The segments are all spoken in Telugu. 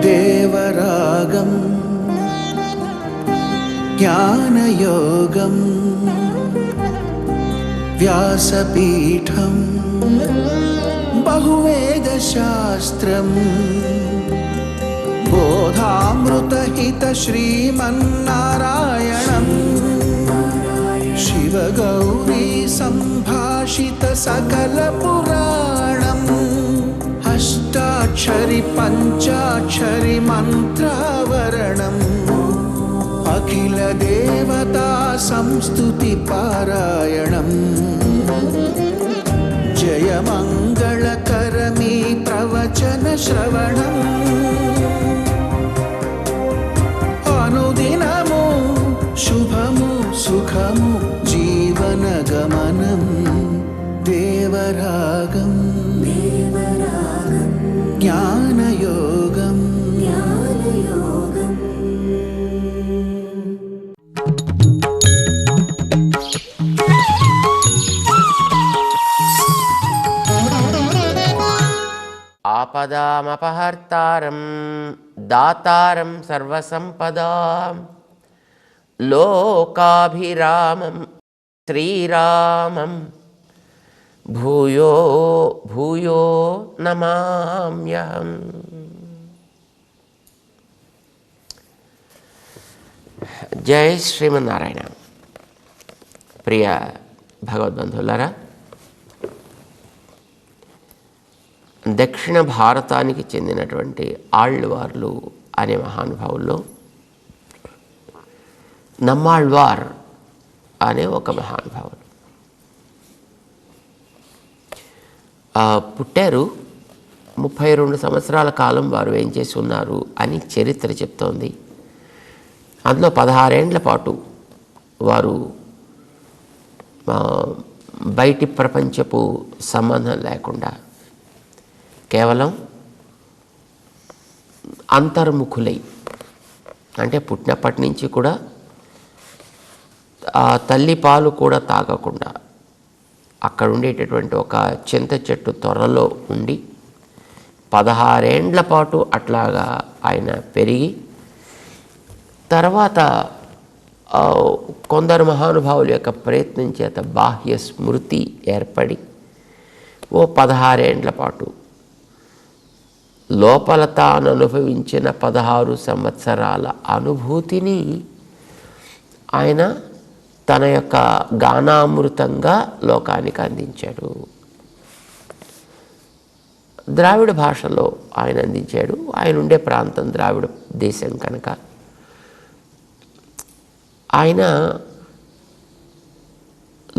దేవరాగం జ్ఞానయోగం వ్యాసపీఠం బహువేదశాస్త్రం బోధామృతహిత శ్రీమన్నారాయణం శివగౌరీ సంభాషిత సకల పురాణం అష్టాక్షరి పంచాక్షరి మంత్రావరణం అఖిల దేవతా సంస్తుతి పారాయణం జయమంగళకరమీ ప్రవచన శ్రవణం అనుదినము శుభము సుఖము జీవన గమనం దేవరాగం జ్ఞానయోగం ఆపదామపహర్తారం దాతారం సర్వసంపదాం లోకాభిరామం శ్రీరామం భూయో భూయో నమామ్యహం. జై శ్రీమన్నారాయణ. ప్రియ భగవద్బంధువులారా, దక్షిణ భారతానికి చెందినటువంటి ఆళ్వార్లు అనే మహానుభావుల్లో నమ్మాళ్వార్ అనే ఒక మహానుభావులు పుట్టారు. 32 సంవత్సరాల కాలం వారు ఏం చేసి ఉన్నారు అని చరిత్ర చెప్తోంది. అందులో 16 ఏండ్ల పాటు వారు బయటి ప్రపంచపు సంబంధం లేకుండా కేవలం అంతర్ముఖులై, అంటే పుట్టినప్పటి నుంచి కూడా తల్లి పాలు కూడా తాగకుండా అక్కడ ఉండేటటువంటి ఒక చింత చెట్టు త్వరలో ఉండి 16 ఏండ్ల పాటు అట్లాగా ఆయన పెరిగి, తర్వాత కొందరు మహానుభావుల యొక్క ప్రయత్నం చేత బాహ్య స్మృతి ఏర్పడి 16 ఏండ్ల పాటు లోపల తాను అనుభవించిన 16 సంవత్సరాల అనుభూతిని ఆయన తన యొక్క గానామృతంగా లోకానికి అందించాడు. ద్రావిడ భాషలో ఆయన అందించాడు. ఆయన ఉండే ప్రాంతం ద్రావిడ దేశం కనుక ఆయన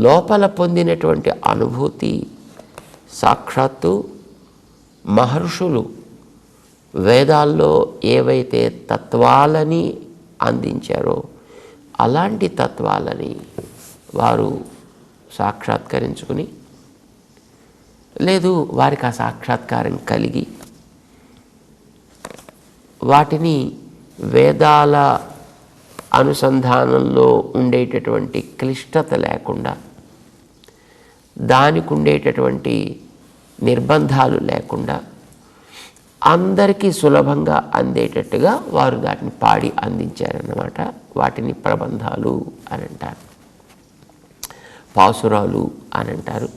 లోపల పొందినటువంటి అనుభూతి సాక్షాత్తు మహర్షులు వేదాల్లో ఏవైతే తత్వాలని అందించారో అలాంటి తత్వాలని వారు సాక్షాత్కరించుకుని, లేదు వారికి ఆ సాక్షాత్కారం కలిగి వాటిని వేదాల అనుసంధానంలో ఉండేటటువంటి క్లిష్టత లేకుండా, దానికి ఉండేటటువంటి నిర్బంధాలు లేకుండా అందరికీ సులభంగా అందేటట్టుగా వారు దాటిని పాడి అందించారన్నమాట. వాటిని ప్రబంధాలు అని అంటారు, పాసురాలు అని అంటారు.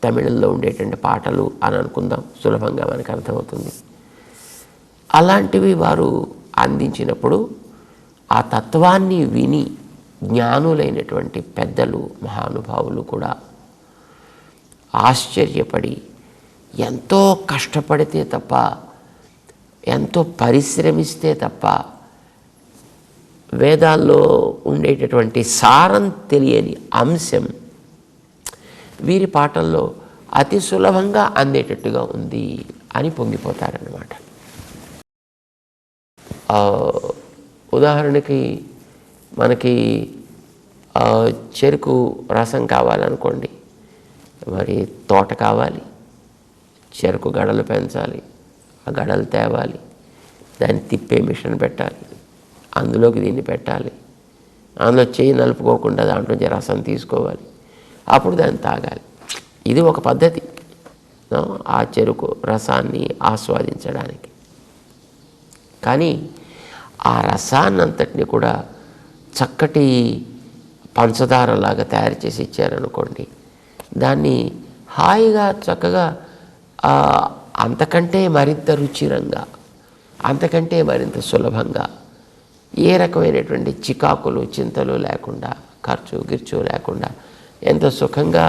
తమిళంలో ఉండేటువంటి పాటలు అని అనుకుందాం, సులభంగా మనకు అర్థమవుతుంది. అలాంటివి వారు అందించినప్పుడు ఆ తత్వాన్ని విని జ్ఞానులైనటువంటి పెద్దలు మహానుభావులు కూడా ఆశ్చర్యపడి, ఎంతో కష్టపడితే తప్ప, ఎంతో పరిశ్రమిస్తే తప్ప వేదాల్లో ఉండేటటువంటి సారం తెలియని అంశం వీరి పాటల్లో అతి సులభంగా అందేటట్టుగా ఉంది అని పొంగిపోతారన్నమాట. ఉదాహరణకి మనకి చెరుకు రసం కావాలనుకోండి, మరి తోట కావాలి, చెరుకు గడలు పెంచాలి, ఆ గడలు తేవాలి, దాన్ని తిప్పే మిషన్ పెట్టాలి, అందులోకి దీన్ని పెట్టాలి, అందులో చేయి నలుపుకోకుండా దాంట్లో రసం తీసుకోవాలి, అప్పుడు దాన్ని తాగాలి. ఇది ఒక పద్ధతి. ఆ చెరుకు రసాన్ని ఆస్వాదించడానికి. కానీ ఆ రసాన్నంతటిని కూడా చక్కటి పంచదారలాగా తయారు చేసి ఇచ్చారనుకోండి, దాన్ని హాయిగా చక్కగా అంతకంటే మరింత రుచిరంగా, అంతకంటే మరింత సులభంగా, ఏ రకమైనటువంటి చికాకులు చింతలు లేకుండా, ఖర్చు గిర్చు లేకుండా ఎంతో సుఖంగా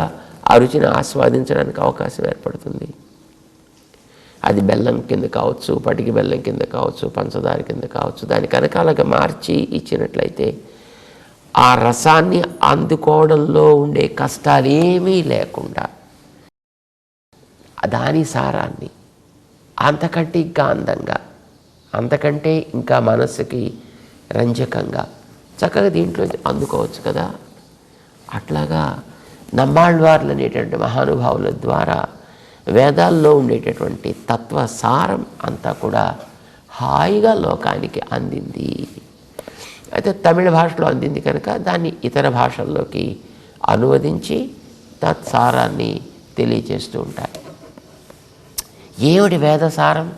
ఆ రుచిని ఆస్వాదించడానికి అవకాశం ఏర్పడుతుంది. అది బెల్లం కింద కావచ్చు, పటికి బెల్లం కింద కావచ్చు, పంచదార కింద కావచ్చు, దాని కనకాలుగా మార్చి ఇచ్చినట్లయితే ఆ రసాన్ని అందుకోవడంలో ఉండే కష్టాలేమీ లేకుండా దాని సారాన్ని అంతకంటే ఇంకా అందంగా, అంతకంటే ఇంకా మనస్సుకి రంజకంగా చక్కగా దీంట్లో అందుకోవచ్చు కదా. అట్లాగా నమ్మాళ్వార్లు అనేటువంటి మహానుభావుల ద్వారా వేదాల్లో ఉండేటటువంటి తత్వసారం అంతా కూడా హాయిగా లోకానికి అందింది. అయితే తమిళ భాషలో అందింది కనుక దాన్ని ఇతర భాషల్లోకి అనువదించి తత్సారాన్ని తెలియచేస్తూ ఉంటారు. ఏమిటి వేదసారం?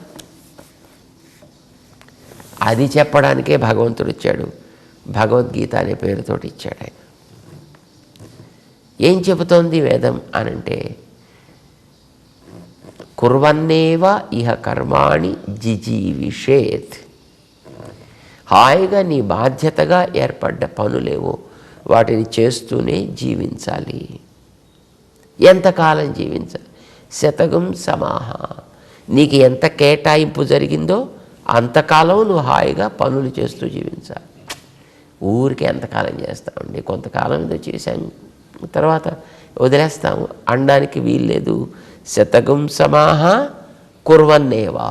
అది చెప్పడానికే భగవంతుడు ఇచ్చాడు. భగవద్గీత అనే పేరుతోటి ఇచ్చాడు ఆయన. ఏం చెబుతోంది వేదం అనంటే, కుర్వన్నేవ ఇహ కర్మాణి జిజీవిషేత్. హాయిగా నీ బాధ్యతగా ఏర్పడ్డ పనులేవో వాటిని చేస్తూనే జీవించాలి. ఎంతకాలం జీవించాలి? శతగం సమాహ. నీకు ఎంత కేటాయింపు జరిగిందో అంతకాలం నువ్వు హాయిగా పనులు చేస్తూ జీవించాలి. ఊరికి ఎంతకాలం చేస్తామండి? కొంతకాలం ఏదో చేశాం, తర్వాత వదిలేస్తాము అనడానికి వీల్లేదు. శతగం సమాహ కుర్వన్నేవా.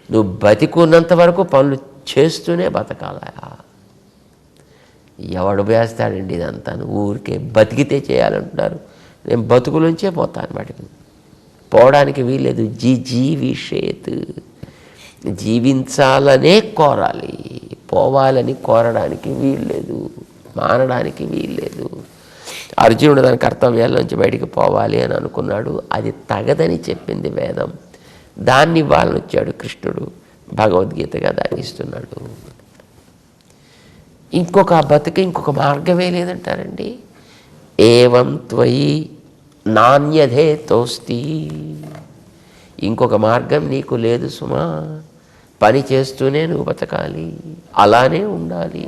నువ్వు బతికున్నంత వరకు పనులు చేస్తూనే బతకాల. ఎవడు వేస్తాడండి ఇదంతా? ఊరికే బతికితే చేయాలంటున్నారు. నేను బతుకులుంచే పోతాను, వాటికి పోవడానికి వీల్లేదు. జీవిషేత్. జీవించాలనే కోరాలి, పోవాలని కోరడానికి వీల్లేదు, మానడానికి వీల్లేదు. అర్జునుడు తన కర్తవ్యాల్లోంచి బయటికి పోవాలి అని అనుకున్నాడు. అది తగదని చెప్పింది వేదం. దాన్ని ఇవ్వాలని వచ్చాడు కృష్ణుడు. భగవద్గీతగా దాన్ని ఇస్తున్నాడు. ఇంకొక బతుకు ఇంకొక మార్గమే లేదంటారండి. ఏవం త్వయి నాణ్యధే తోస్తి. ఇంకొక మార్గం నీకు లేదు సుమా. పని చేస్తూనే నువ్వు బతకాలి, అలానే ఉండాలి.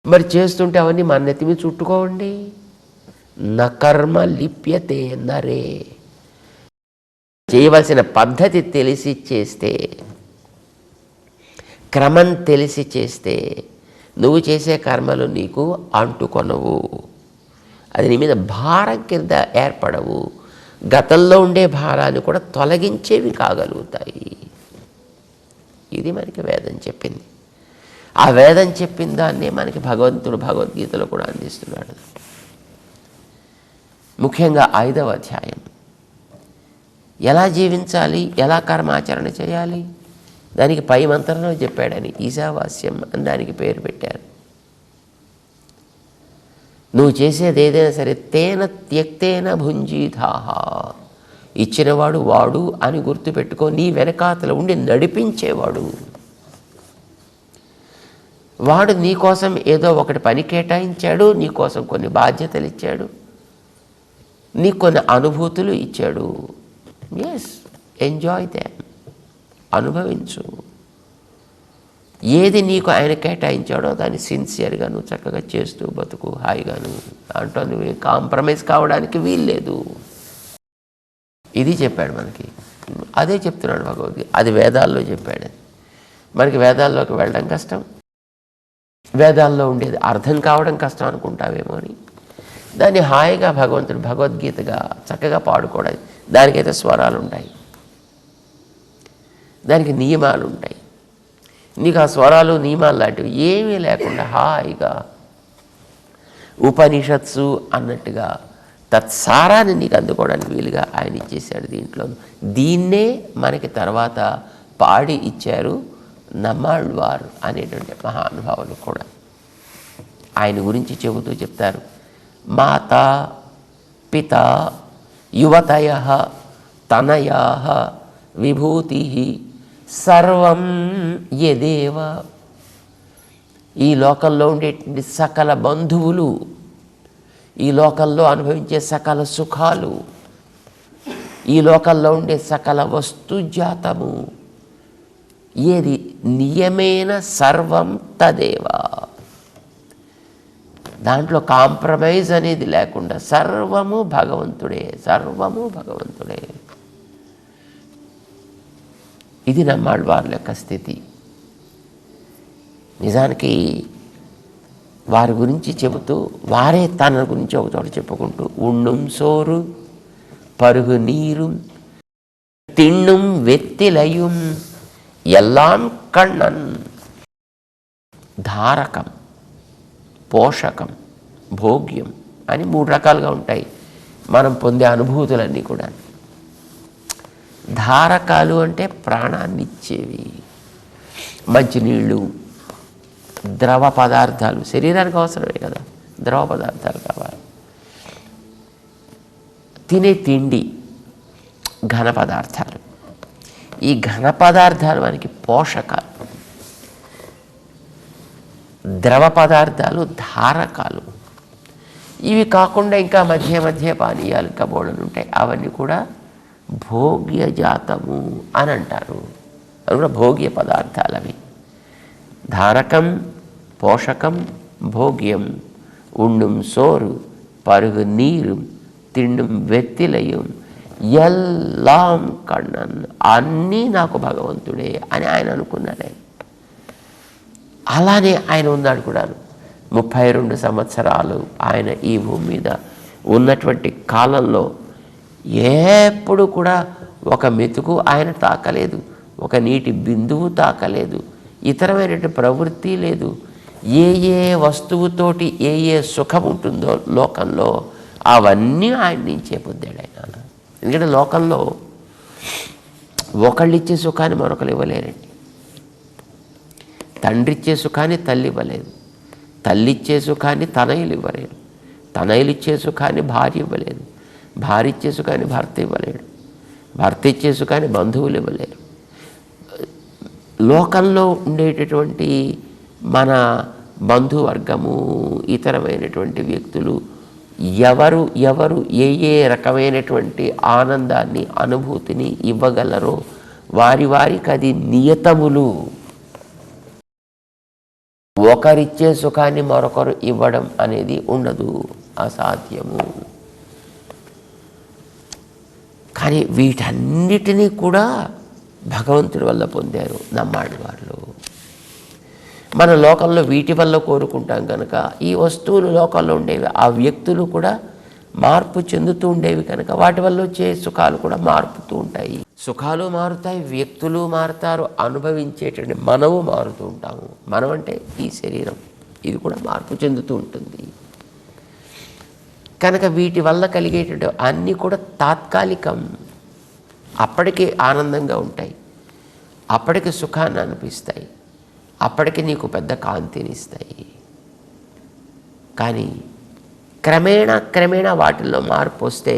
మరి చేస్తుంటే అవన్నీ మన నెత్తిమీ చుట్టుకోండి. నకర్మ లిప్యతే నరే. చేయవలసిన పద్ధతి తెలిసి చేస్తే, క్రమం తెలిసి చేస్తే నువ్వు చేసే కర్మలు నీకు అంటుకొనవు. అది నీ మీద భారం కింద ఏర్పడవు. గతంలో ఉండే భారాన్ని కూడా తొలగించేవి కాగలుగుతాయి. ఇది మనకి వేదం చెప్పింది. ఆ వేదం చెప్పిన దాన్నే మనకి భగవంతుడు భగవద్గీతలో కూడా అందిస్తున్నాడు. ముఖ్యంగా 5వ అధ్యాయం ఎలా జీవించాలి, ఎలా కర్మాచరణ చేయాలి, దానికి పై మంత్రంలో చెప్పాడని ఈశావాస్యం అని దానికి పేరు పెట్టారు. నువ్వు చేసేది ఏదైనా సరే తేన త్యక్తేన భుంజీధాహ. ఇచ్చినవాడు వాడు అని గుర్తుపెట్టుకో. నీ వెనకాతల ఉండి నడిపించేవాడు వాడు. నీకోసం ఏదో ఒకటి పని కేటాయించాడు, నీకోసం కొన్ని బాధ్యతలు ఇచ్చాడు, నీకు కొన్ని అనుభూతులు ఇచ్చాడు. Yes, enjoy them. అనుభవించు. ఏది నీకు ఆయన కేటాయించాడో దాన్ని సిన్సియర్గా నువ్వు చక్కగా చేస్తూ బతుకు హాయిగాను. దాంట్లో నువ్వు కాంప్రమైజ్ కావడానికి వీల్లేదు. ఇది చెప్పాడు మనకి. అదే చెప్తున్నాడు భగవద్గీత. అది వేదాల్లో చెప్పాడు. మనకి వేదాల్లోకి వెళ్ళడం కష్టం, వేదాల్లో ఉండేది అర్థం కావడం కష్టం అనుకుంటావేమో అని దాన్ని హాయిగా భగవంతుడు భగవద్గీతగా చక్కగా పాడుకోవడం. దానికైతే స్వరాలు ఉంటాయి, దానికి నియమాలు ఉంటాయి. నీకు ఆ స్వరాలు నియమాలు లాంటివి ఏమీ లేకుండా హాయిగా ఉపనిషత్సు అన్నట్టుగా తత్సారాన్ని నీకు అందుకోవడానికి వీలుగా ఆయన ఇచ్చేశాడు దీంట్లో. దీన్నే మనకి తర్వాత పాడి ఇచ్చారు నమ్మాళ్వారు అనేటువంటి మహానుభావులు కూడా. ఆయన గురించి చెబుతూ చెప్తారు. మాతా పిత యువతయ తనయా విభూతి సర్వం యదేవ. ఈ లోకంలో ఉండేటువంటి సకల బంధువులు, ఈ లోకంలో అనుభవించే సకల సుఖాలు, ఈ లోకంలో ఉండే సకల వస్తుజాతము ఏది నియమేన సర్వం తదేవ. దాంట్లో కాంప్రమైజ్ అనేది లేకుండా సర్వము భగవంతుడే, సర్వము భగవంతుడే. ఇది నమ్మాళ్ళవార్ల యొక్క స్థితి. నిజానికి వారి గురించి చెబుతూ వారే తన గురించి ఒక చోట చెప్పుకుంటూ ఉన్నుం సోరు పరుగు నీరు తిన్నుం వెత్తిలయుం ఎల్లాం కണ്ണన్. ధారకం, పోషకం, భోగ్యం అని 3 రకాలుగా ఉంటాయి మనం పొందే అనుభూతులన్నీ కూడా. ధారకాలు అంటే ప్రాణాన్ని ఇచ్చేవి. మంచినీళ్ళు, ద్రవ పదార్థాలు, శరీరానికి అవసరమే కదా, ద్రవ పదార్థాలు కావాలి. తినే తిండి, ఘన పదార్థాలు. ఈ ఘన పదార్థాలు మనకి పోషకాలు, ద్రవ పదార్థాలు ధారకాలు. ఇవి కాకుండా ఇంకా మధ్య మధ్య పానీయాలు ఇంకా బోళలు ఉంటాయి. అవన్నీ కూడా భోగ్యజాతము అని అంటారు. అవి కూడా భోగ్య పదార్థాలు. అవి ధారకం, పోషకం, భోగ్యం. ఉండుం సోరు పరుగు నీరు తిండుం వెత్తిలయం ఎల్లాం కണ്ണన్. అన్నీ నాకు భగవంతుడే అని ఆయన అనుకున్నాడే. అలానే ఆయన ఉన్నాడు కూడాను. 32 సంవత్సరాలు ఆయన ఈ భూమి మీద ఉన్నటువంటి కాలంలో ఎప్పుడు కూడా ఒక మెతుకు ఆయన తాకలేదు, ఒక నీటి బిందువు తాకలేదు, ఇతరమైనటువంటి ప్రవృత్తి లేదు. ఏ ఏ వస్తువుతోటి ఏ ఏ సుఖం ఉంటుందో లోకంలో అవన్నీ ఆయన నుంచే పొందాడు ఆయన. ఎందుకంటే లోకంలో ఒకళ్ళు ఇచ్చే సుఖాన్ని మరొకరు ఇవ్వలేరండి. తండ్రి ఇచ్చే సుఖాన్ని తల్లి ఇవ్వలేదు, తల్లి ఇచ్చే సుఖాన్ని తనయులు ఇవ్వలేరు, తనయులు ఇచ్చే సుఖాన్ని భార్య ఇవ్వలేదు, భార్య ఇచ్చే సుఖాన్ని భర్త ఇవ్వలేడు, భర్త ఇచ్చే సుఖాన్ని బంధువులు ఇవ్వలేరు. లోకంలో ఉండేటటువంటి మన బంధువర్గము, ఇతరమైనటువంటి వ్యక్తులు ఎవరు ఎవరు ఏ ఏ రకమైనటువంటి ఆనందాన్ని, అనుభూతిని ఇవ్వగలరో వారి వారికి అది నియతములు. ఒకరిచ్చే సుఖాన్ని మరొకరు ఇవ్వడం అనేది ఉండదు, అసాధ్యము. కానీ వీటన్నిటినీ కూడా భగవంతుడి వల్ల పొందారు నమ్మాడి వాళ్ళు. మన లోకంలో వీటి వల్ల కోరుకుంటాం కనుక ఈ వస్తువులు లోకంలో ఉండేవి, ఆ వ్యక్తులు కూడా మార్పు చెందుతూ ఉండేవి కనుక వాటి వల్ల వచ్చే సుఖాలు కూడా మారుతూ ఉంటాయి. సుఖాలు మారుతాయి, వ్యక్తులు మారుతారు, అనుభవించేటటువంటి మనము మారుతూ ఉంటాము. మనం అంటే ఈ శరీరం, ఇది కూడా మార్పు చెందుతూ ఉంటుంది కనుక వీటి వల్ల కలిగేటటువంటి అన్నీ కూడా తాత్కాలికం. అప్పటికే ఆనందంగా ఉంటాయి, అప్పటికి సుఖాన్ని అనిపిస్తాయి, అప్పటికి నీకు పెద్ద కాంతిని ఇస్తాయి. కానీ క్రమేణా క్రమేణా వాటిల్లో మార్పు వస్తే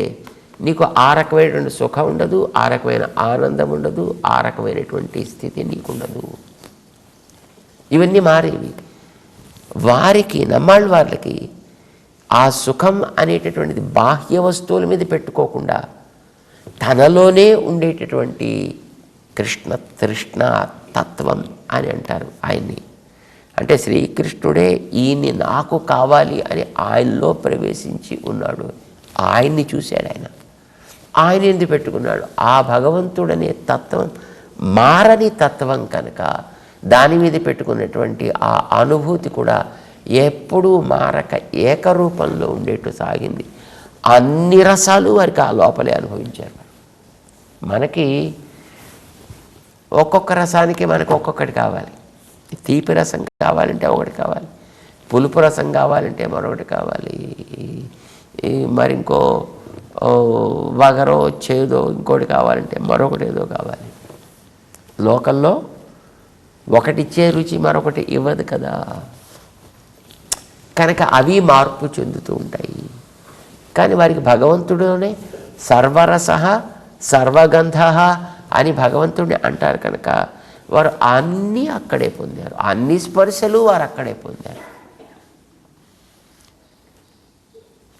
నీకు ఆ రకమైనటువంటి సుఖం ఉండదు, ఆ రకమైన ఆనందం ఉండదు, ఆ రకమైనటువంటి స్థితి నీకు ఉండదు. ఇవన్నీ మారేవి. వారికి నమ్మాళ్ళ వాళ్ళకి ఆ సుఖం అనేటటువంటిది బాహ్య వస్తువుల మీద పెట్టుకోకుండా తనలోనే ఉండేటటువంటి కృష్ణ తృష్ణ తత్వం అని అంటారు ఆయన్ని. అంటే శ్రీకృష్ణుడే ఈయన్ని నాకు కావాలి అని ఆయనలో ప్రవేశించి ఉన్నాడు. ఆయన్ని చూశాడు ఆయన, ఆయన ఎందుకు పెట్టుకున్నాడు. ఆ భగవంతుడనే తత్వం మారని తత్వం కనుక దాని మీద పెట్టుకున్నటువంటి ఆ అనుభూతి కూడా ఎప్పుడూ మారక ఏకరూపంలో ఉండేట్టు సాగింది. అన్ని రసాలు వారికి ఆ లోపలే అనుభవించారు. మనకి ఒక్కొక్క రసానికి మనకు ఒక్కొక్కటి కావాలి. తీపి రసం కావాలంటే ఒకటి కావాలి, పులుపు రసం కావాలంటే మరొకటి కావాలి, మరి ఇంకో వగరో చేదో ఇంకోటి కావాలంటే మరొకటి ఏదో కావాలి. లోకంలో ఒకటిచ్చే రుచి మరొకటి ఇవ్వదు కదా. కనుక అవి మార్పు చెందుతూ ఉంటాయి. కానీ వారికి భగవంతుడునే సర్వరస సర్వగంధ అని భగవంతుడిని అంటారు కనుక వారు అన్నీ అక్కడే పొందారు, అన్ని స్పర్శలు వారు అక్కడే పొందారు.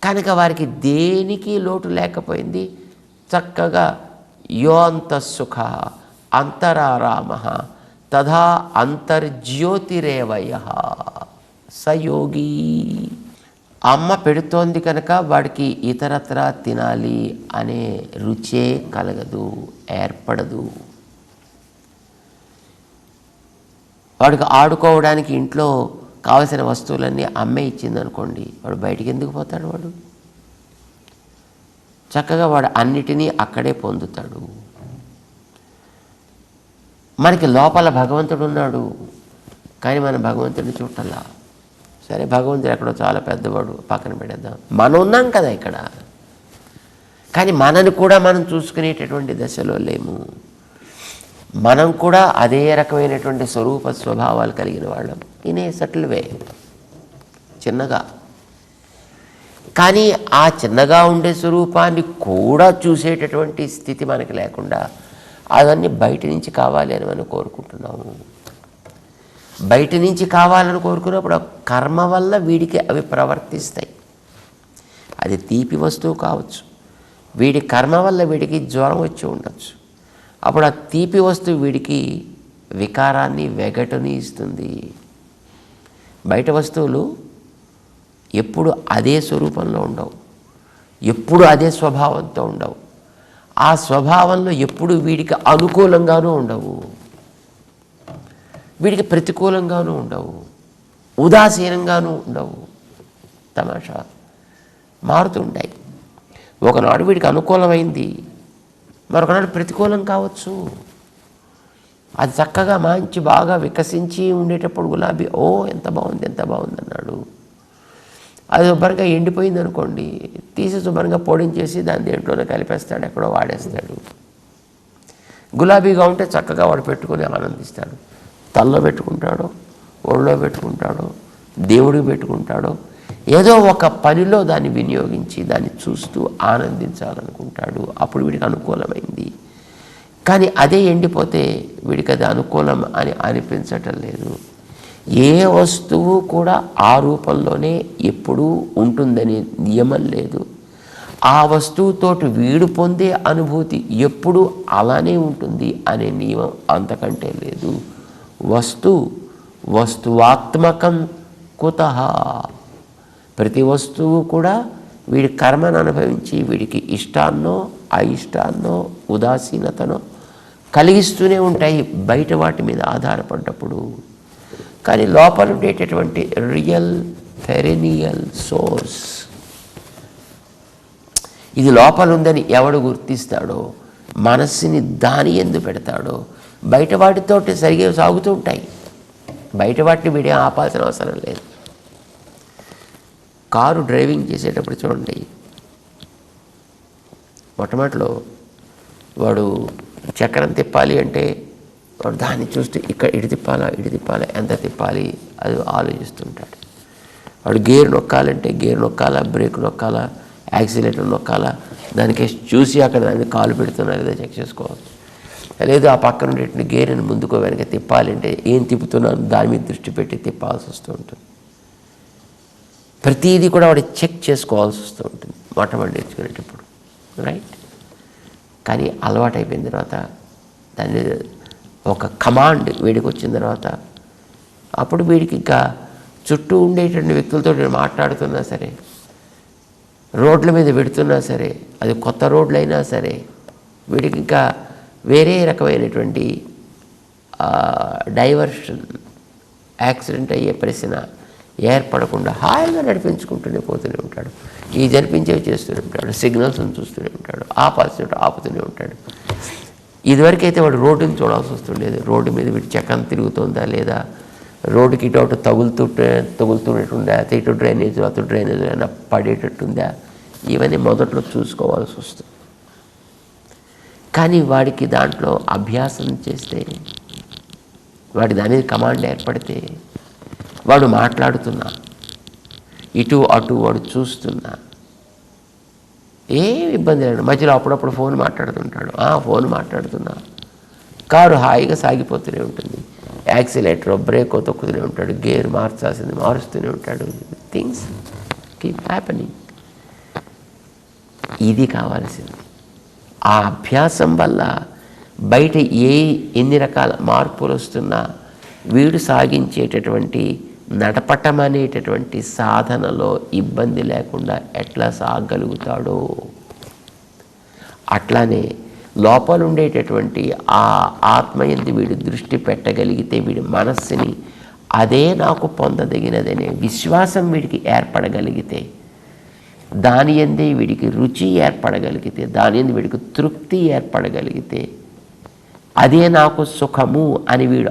కనుక వారికి దేనికి లోటు లేకపోయింది. చక్కగా యోంత సుఖ అంతరారామ తథా అంతర్జ్యోతిరేవయ సయోగి. అమ్మ పెడుతోంది కనుక వాడికి ఇతరత్ర తినాలి అనే రుచే కలగదు, ఏర్పడదు. వాడికి ఆడుకోవడానికి ఇంట్లో కావలసిన వస్తువులన్నీ అమ్మే ఇచ్చిందనుకోండి, వాడు బయటికి ఎందుకు పోతాడు? వాడు చక్కగా వాడు అన్నిటినీ అక్కడే పొందుతాడు. మనకి లోపల భగవంతుడు ఉన్నాడు, కానీ మనం భగవంతుడిని చూడాలా. సరే, భగవంతుడు ఎక్కడో చాలా పెద్దవాడు, పక్కన పెడేద్దాం. మనం ఉన్నాం కదా ఇక్కడ, కానీ మనని కూడా మనం చూసుకునేటటువంటి దశలో లేము. మనం కూడా అదే రకమైనటువంటి స్వరూప స్వభావాలు కలిగిన వాళ్ళం ఇన్ ఏ సటిల్ వే, చిన్నగా. కానీ ఆ చిన్నగా ఉండే స్వరూపాన్ని కూడా చూసేటటువంటి స్థితి మనకి లేకుండా అవన్నీ బయట నుంచి కావాలి అని మనం కోరుకుంటున్నాము. బయట నుంచి కావాలని కోరుకున్నప్పుడు కర్మ వల్ల వీడికి అవి ప్రవర్తిస్తాయి. అది తీపి వస్తువు కావచ్చు, వీడి కర్మ వల్ల వీడికి జ్వరం వచ్చి ఉండొచ్చు. అప్పుడు ఆ తీపి వస్తువు వీడికి వికారాన్ని, వెగటుని ఇస్తుంది. బయట వస్తువులు ఎప్పుడు అదే స్వరూపంలో ఉండవు, ఎప్పుడు అదే స్వభావంతో ఉండవు. ఆ స్వభావంలో ఎప్పుడు వీడికి అనుకూలంగానూ ఉండవు, వీడికి ప్రతికూలంగానూ ఉండవు, ఉదాసీనంగానూ ఉండవు. తమాషా మారుతుంటాయి. ఒకనాడు వీడికి అనుకూలమైంది, మరొకనాడు ప్రతికూలం కావచ్చు. అది చక్కగా మంచి బాగా వికసించి ఉండేటప్పుడు గులాబీ ఓ ఎంత బాగుంది ఎంత బాగుంది అన్నాడు. అది శుభ్రంగా ఎండిపోయింది అనుకోండి, తీసి శుభ్రంగా పొడించేసి దాన్ని దేంట్లోనే కలిపేస్తాడు, ఎక్కడో వాడేస్తాడు. గులాబీగా ఉంటే చక్కగా వాడు పెట్టుకుని ఆనందిస్తాడు. తల్లో పెట్టుకుంటాడో, ఒళ్ళో పెట్టుకుంటాడో, దేవుడికి పెట్టుకుంటాడో, ఏదో ఒక పనిలో దాన్ని వినియోగించి దాన్ని చూస్తూ ఆనందించాలనుకుంటాడు. అప్పుడు వీడికి అనుకూలమైంది. కానీ అదే ఎండిపోతే వీడికి అది అనుకూలం అని అనిపించటం లేదు. ఏ వస్తువు కూడా ఆ రూపంలోనే ఎప్పుడూ ఉంటుందనే నియమం లేదు. ఆ వస్తువుతోటి వీడు పొందే అనుభూతి ఎప్పుడూ అలానే ఉంటుంది అనే నియమం అంతకంటే లేదు. వస్తువాత్మకం కుతః. ప్రతి వస్తువు కూడా వీడి కర్మను అనుభవించి వీడికి ఇష్టాన్నో అయిష్టాన్నో ఉదాసీనతనో కలిగిస్తూనే ఉంటాయి బయట వాటి మీద ఆధారపడ్డప్పుడు. కానీ లోపల ఉండేటటువంటి రియల్ పెరెనియల్ సోర్స్, ఇది లోపల ఉందని ఎవడు గుర్తిస్తాడో, మనస్సుని దాని యందు పెడతాడో, బయట వాటితోటి సరిగా సాగుతూ ఉంటాయి. బయట వాటిని వీడే ఆపాల్సిన అవసరం లేదు. కారు డ్రైవింగ్ చేసేటప్పుడు చూడండి, మొట్టమొదటిలో వాడు చక్రం తిప్పాలి అంటే వాడు దాన్ని చూస్తూ ఇక్కడ ఇటు తిప్పాలా ఎంత తిప్పాలి అది ఆలోచిస్తుంటాడు. వాడు గేర్ నొక్కాలంటే గేర్ నొక్కాలా, బ్రేక్ నొక్కాలా, యాక్సిలేటర్ నొక్కాలా, దానికి చూసి అక్కడ దాన్ని కాలు పెడుతున్నా లేదా చెక్ చేసుకోవాలి. లేదు ఆ పక్కన ఉండేటువంటి గేర్ని ముందుకో వెనక తిప్పాలి అంటే ఏం తిప్పుతున్నాను దాని మీద దృష్టి పెట్టి తిప్పాల్సి వస్తూ ఉంటుంది. ప్రతిదీ కూడా వాడు చెక్ చేసుకోవాల్సి వస్తూ ఉంటుంది మొట్టమొదటి నేర్చుకునేటప్పుడు, రైట్? కానీ అలవాటు అయిపోయిన తర్వాత దాన్ని ఒక కమాండ్ వీడికి వచ్చిన తర్వాత అప్పుడు వీడికి ఇంకా చుట్టూ ఉండేటువంటి వ్యక్తులతో మాట్లాడుతున్నా సరే, రోడ్ల మీద పెడుతున్నా సరే, అది కొత్త రోడ్లు అయినా సరే, వీడికి ఇంకా వేరే రకమైనటువంటి డైవర్షన్, యాక్సిడెంట్ అయ్యే ప్రశ్న ఏర్పడకుండా హాయిగా నడిపించుకుంటూనే పోతూనే ఉంటాడు. ఈ జరిపించేవి చేస్తూనే ఉంటాడు, సిగ్నల్స్ని చూస్తూనే ఉంటాడు, ఆపాల్సినట్టు ఆపుతూనే ఉంటాడు. ఇదివరకైతే వాడు రోడ్డుని చూడాల్సి వస్తుండేది. రోడ్డు మీద వీటి చక్కన తిరుగుతుందా లేదా, రోడ్డుకి ఇటు అటు తగులుతున్నట్టుందా, ఇటు డ్రైనేజ్ అటు డ్రైనేజ్ అయినా పడేటట్టుందా, ఇవన్నీ మొదట్లో చూసుకోవాల్సి వస్తుంది. కానీ వాడికి దాంట్లో అభ్యాసం చేస్తే, వాడి దాని మీద కమాండ్ ఏర్పడితే, వాడు మాట్లాడుతున్నా, ఇటు అటు వాడు చూస్తున్నా, ఏం ఇబ్బంది లేదు. మధ్యలో అప్పుడప్పుడు ఫోన్ మాట్లాడుతుంటాడు. ఫోన్ మాట్లాడుతున్నా, కారు హాయిగా సాగిపోతూనే ఉంటుంది. యాక్సిలేటర్ బ్రేకో తొక్కుతూనే ఉంటాడు, గేర్ మార్చాల్సింది మారుస్తూనే ఉంటాడు. Things keep happening. ఇది కావాల్సింది. ఆ అభ్యాసం వల్ల బయట ఎన్ని రకాల మార్పులు వస్తున్నా వీడు సాగించేటటువంటి నడపటం అనేటటువంటి సాధనలో ఇబ్బంది లేకుండా ఎట్లా సాగలుగుతాడో, అట్లానే లోపల ఉండేటటువంటి ఆ ఆత్మయందు వీడు దృష్టి పెట్టగలిగితే వీడి మనస్సుని అదే నాకు పొందదగినదనే విశ్వాసం వీడికి ఏర్పడగలిగితే, దాని ఎందే వీడికి రుచి ఏర్పడగలిగితే, దాని ఎందు వీడికి తృప్తి ఏర్పడగలిగితే, అదే నాకు సుఖము అని వీడు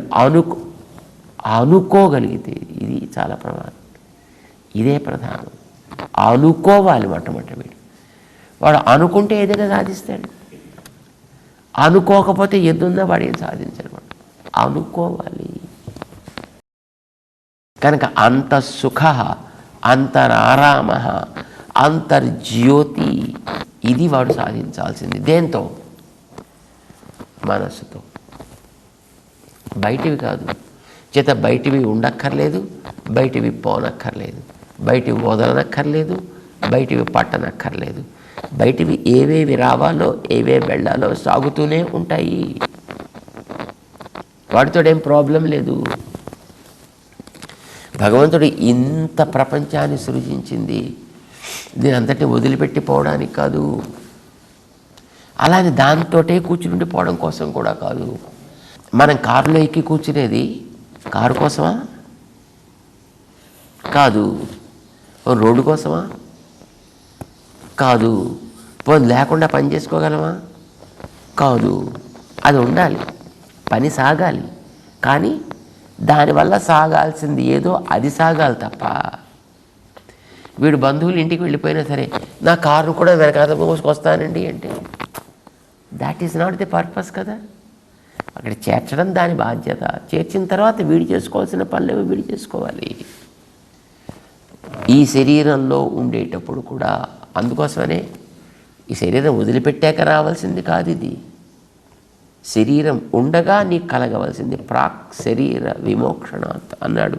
అనుకోగలిగితే, ఇది చాలా ప్రమాదం. ఇదే ప్రధానం. అనుకోవాలి మొట్టమొదటి. వాడు అనుకుంటే ఏదైనా సాధిస్తాడు. అనుకోకపోతే ఎదున్నా వాడు ఏం సాధించాడు. అనుకోవాలి. కనుక అంతఃసుఖ అంతరారామ అంతర్జ్యోతి, ఇది వాడు సాధించాల్సింది. దేంతో? మనస్సుతో. బయటివి కాదు. చేత బయటివి ఉండక్కర్లేదు, బయటివి పోనక్కర్లేదు, బయటివి వదలనక్కర్లేదు, బయటివి పట్టనక్కర్లేదు. బయటివి ఏవేవి రావాలో ఏవేవి వెళ్ళాలో సాగుతూనే ఉంటాయి. వాటితోడేం ప్రాబ్లం లేదు. భగవంతుడు ఇంత ప్రపంచాన్ని సృజించింది దీని అంతటిని వదిలిపెట్టిపోవడానికి కాదు, అలానే దాంతోటే కూర్చుండిపోవడం కోసం కూడా కాదు. మనం కారులో ఎక్కి కూర్చునేది కారు కోసమా? కాదు. రోడ్డు కోసమా? కాదు. పోనీ లేకుండా పని చేసుకోగలమా? కాదు. అది ఉండాలి, పని సాగాలి. కానీ దానివల్ల సాగాల్సింది ఏదో అది సాగాలి తప్ప, వీడు బంధువులు ఇంటికి వెళ్ళిపోయినా సరే నా కారును కూడా వెనకాల మోసుకొస్తానండి అంటే that is not the purpose కదా. అక్కడ చేర్చడం దాని బాధ్యత. చేర్చిన తర్వాత వీడు చేసుకోవాల్సిన పనులు వీడు చేసుకోవాలి. ఈ శరీరంలో ఉండేటప్పుడు కూడా అందుకోసమనే ఈ శరీరం వదిలిపెట్టాక రావాల్సింది కాదు ఇది. శరీరం ఉండగా నీకు కలగవలసింది. ప్రాక్ శరీర విమోక్షణాత్ అన్నాడు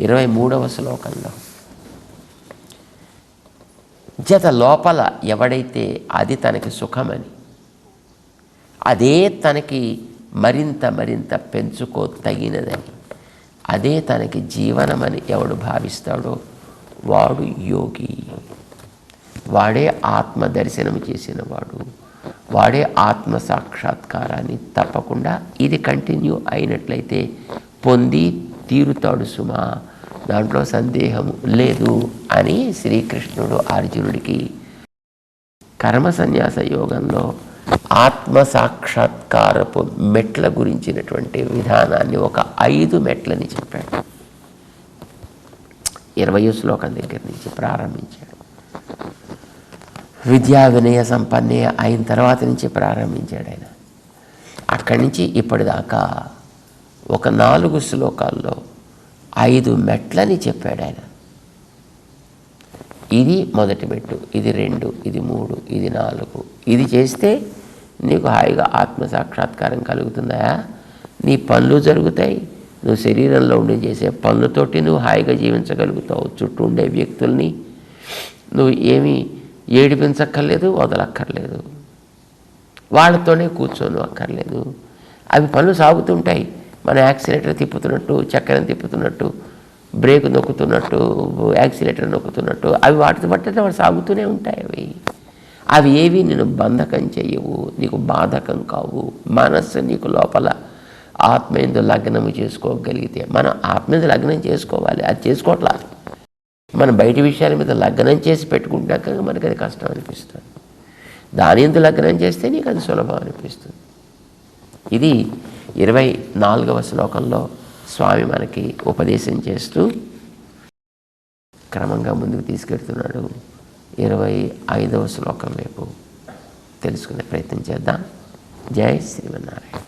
23వ శ్లోకంలో. జత లోపల ఎవడైతే అది తనకి సుఖమని, అదే తనకి మరింత మరింత పెంచుకోతగినదని, అదే తనకి జీవనమని ఎవడు భావిస్తాడో వాడు యోగి. వాడే ఆత్మ దర్శనం చేసిన వాడు. వాడే ఆత్మ సాక్షాత్కారాన్ని తప్పకుండా ఇది కంటిన్యూ అయినట్లయితే పొంది తీరుతాడు సుమా, దాంట్లో సందేహం లేదు అని శ్రీకృష్ణుడు అర్జునుడికి కర్మ సన్యాస యోగంలో ఆత్మ సాక్షాత్కారపు మెట్ల గురించినటువంటి విధానాన్ని ఒక 5 మెట్లని చెప్పాడు. 20వ శ్లోకం దగ్గర నుంచి ప్రారంభించాడు. విద్యా వినయ సంపన్నే అయిన తర్వాత నుంచి ప్రారంభించాడు ఆయన. అక్కడి నుంచి ఇప్పటిదాకా ఒక 4 శ్లోకాల్లో 5 మెట్లని చెప్పాడు ఆయన. ఇది మొదటి మెట్టు, ఇది 2, ఇది 3, ఇది 4. ఇది చేస్తే నీకు హాయిగా ఆత్మసాక్షాత్కారం కలుగుతుందా? నీ పనులు జరుగుతాయి. నువ్వు శరీరంలో ఉండి చేసే పనులతోటి నువ్వు హాయిగా జీవించగలుగుతావు. చుట్టూ ఉండే వ్యక్తుల్ని నువ్వు ఏమీ ఏడిపించక్కర్లేదు, వదలక్కర్లేదు. వాళ్ళతోనే కూర్చోను అక్కర్లేదు. అవి పనులు సాగుతుంటాయి. మన యాక్సిలేటర్ తిప్పుతున్నట్టు, చక్రం తిప్పుతున్నట్టు, బ్రేక్ నొక్కుతున్నట్టు, యాక్సిలేటర్ నొక్కుతున్నట్టు అవి వాటితో బట్టి వాడు సాగుతూనే ఉంటాయి. అవి ఏవి నేను బంధకం చేయవు, నీకు బాధకం కావు. మనస్సు నీకు లోపల ఆత్మయందు లగ్నము చేసుకోగలిగితే, మనం ఆత్మయందు లగ్నం చేసుకోవాలి. అది చేసుకోవట్లా. మనం బయట విషయాల మీద లగ్నం చేసి పెట్టుకుంటాక మనకి అది కష్టం అనిపిస్తుంది. దాని ఎందు లగ్నం చేస్తే నీకు అది సులభం అనిపిస్తుంది. ఇది 24వ శ్లోకంలో స్వామి మనకి ఉపదేశం చేస్తూ క్రమంగా ముందుకు తీసుకెళ్తున్నాడు. 25వ శ్లోకం వైపు తెలుసుకునే ప్రయత్నం చేద్దాం. జై శ్రీమన్నారాయణ.